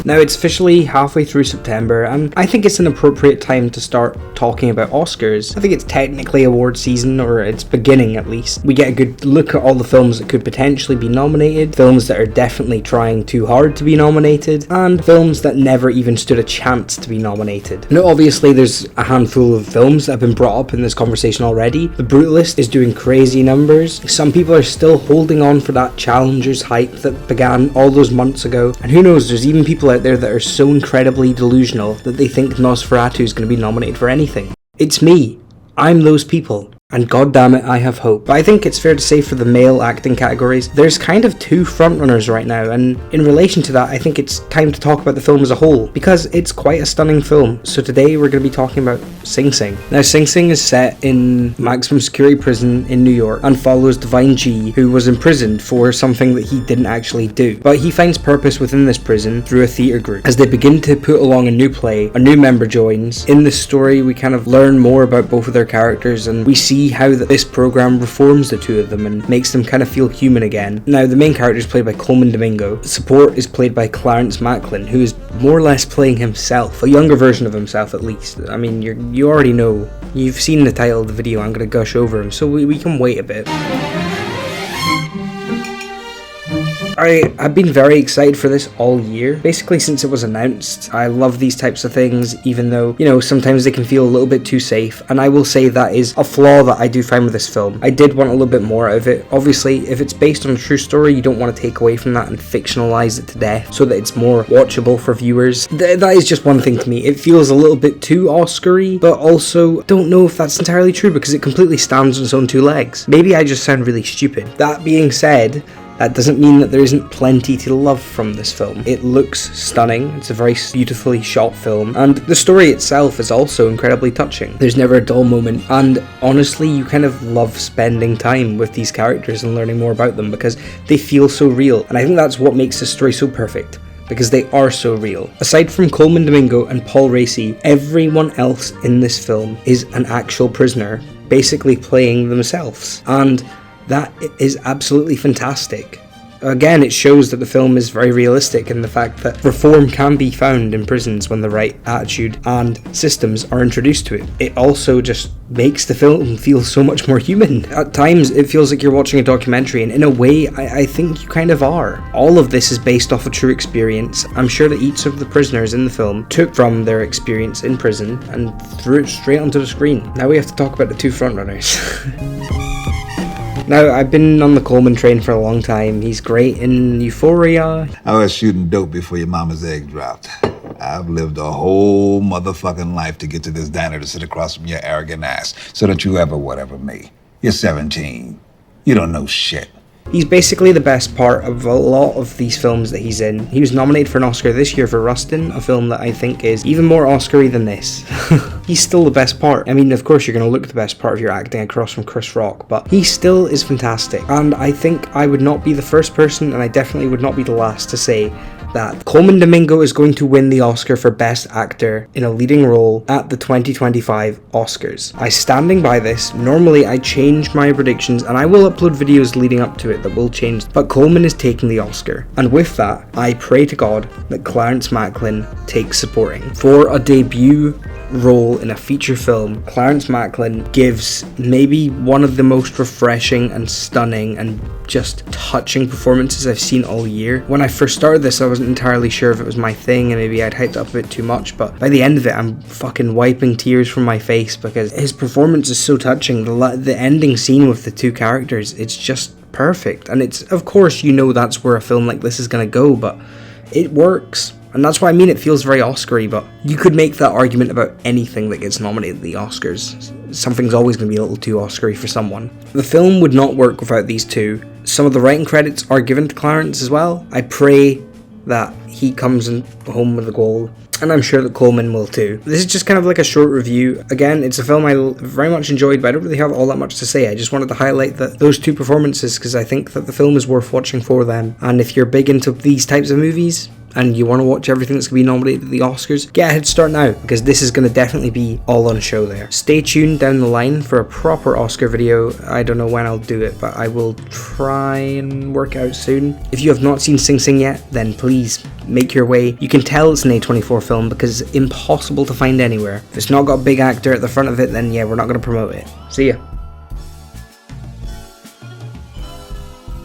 Now, it's officially halfway through September, and I think it's an appropriate time to start talking about Oscars. I think it's technically award season, or it's beginning at least. We get a good look at all the films that could potentially be nominated, films that are definitely trying too hard to be nominated, and films that never even stood a chance to be nominated. Now, obviously, there's a handful of films that have been brought up in this conversation already. The Brutalist is doing crazy numbers. Some people are still holding on for that Challengers hype that began all those months ago, and who knows, there's even people out there that are so incredibly delusional that they think Nosferatu is going to be nominated for anything. It's me. I'm those people. And goddammit, I have hope. But I think it's fair to say for the male acting categories, there's kind of two frontrunners right now, and in relation to that, I think it's time to talk about the film as a whole, because it's quite a stunning film. So today we're going to be talking about Sing Sing. Now, Sing Sing is set in maximum security prison in New York and follows Divine G, who was imprisoned for something that he didn't actually do. But he finds purpose within this prison through a theatre group. As they begin to put along a new play, a new member joins. In this story, we kind of learn more about both of their characters, and we see how that this program reforms the two of them and makes them kind of feel human again. Now, the main character is played by Colman and Domingo. Support is played by Clarence Macklin, who is more or less playing himself, a younger version of himself at least. I mean, you already know, you've seen the title of the video, I'm going to gush over him, so we can wait a bit. I've been very excited for this all year, basically since it was announced. I love these types of things, even though, you know, sometimes they can feel a little bit too safe, and I will say that is a flaw that I do find with this film. I did want a little bit more out of it. Obviously, if it's based on a true story, you don't want to take away from that and fictionalize it to death so that it's more watchable for viewers. That is just one thing to me. It feels a little bit too Oscar-y, but also don't know if that's entirely true because it completely stands on its own two legs. Maybe I just sound really stupid. That being said, that doesn't mean that there isn't plenty to love from this film. It looks stunning, it's a very beautifully shot film, and the story itself is also incredibly touching. There's never a dull moment, and honestly, you kind of love spending time with these characters and learning more about them because they feel so real, and I think that's what makes this story so perfect, because they are so real. Aside from Colman Domingo and Paul Raci, everyone else in this film is an actual prisoner, basically playing themselves, and that is absolutely fantastic. Again, it shows that the film is very realistic in the fact that reform can be found in prisons when the right attitude and systems are introduced to it. It also just makes the film feel so much more human. At times, it feels like you're watching a documentary, and in a way, I think you kind of are. All of this is based off a true experience. I'm sure that each of the prisoners in the film took from their experience in prison and threw it straight onto the screen. Now we have to talk about the two frontrunners. Now, I've been on the Colman train for a long time. He's great in Euphoria. I was shooting dope before your mama's egg dropped. I've lived a whole motherfucking life to get to this diner to sit across from your arrogant ass so that you ever whatever me. You're 17. You don't know shit. He's basically the best part of a lot of these films that he's in. He was nominated for an Oscar this year for Rustin, a film that I think is even more Oscar-y than this. He's still the best part. I mean, of course you're going to look the best part if you're acting across from Chris Rock, but he still is fantastic. And I think I would not be the first person, and I definitely would not be the last to say that Colman Domingo is going to win the Oscar for Best Actor in a Leading Role at the 2025 Oscars. I'm standing by this. Normally I change my predictions and I will upload videos leading up to it that will change, but Colman is taking the Oscar. And with that, I pray to God that Clarence Macklin takes supporting. For a debut role in a feature film, Clarence Macklin gives maybe one of the most refreshing and stunning and just touching performances I've seen all year. When I first started this, I wasn't entirely sure if it was my thing and maybe I'd hyped up a bit too much, but by the end of it, I'm fucking wiping tears from my face because his performance is so touching. The ending scene with the two characters, it's just perfect. And it's, of course, you know that's where a film like this is gonna go, but it works. And that's why I mean it feels very Oscar-y, but you could make that argument about anything that gets nominated at the Oscars. Something's always going to be a little too Oscar-y for someone. The film would not work without these two. Some of the writing credits are given to Clarence as well. I pray that he comes home with a goal, and I'm sure that Colman will too. This is just kind of like a short review. Again, it's a film I very much enjoyed, but I don't really have all that much to say. I just wanted to highlight those two performances because I think that the film is worth watching for them. And if you're big into these types of movies, and you want to watch everything that's going to be nominated at the Oscars, get a head start now, because this is going to definitely be all on show there. Stay tuned down the line for a proper Oscar video. I don't know when I'll do it, but I will try and work out soon. If you have not seen Sing Sing yet, then please make your way. You can tell it's an A24 film because it's impossible to find anywhere. If it's not got a big actor at the front of it, then yeah, we're not going to promote it. See ya.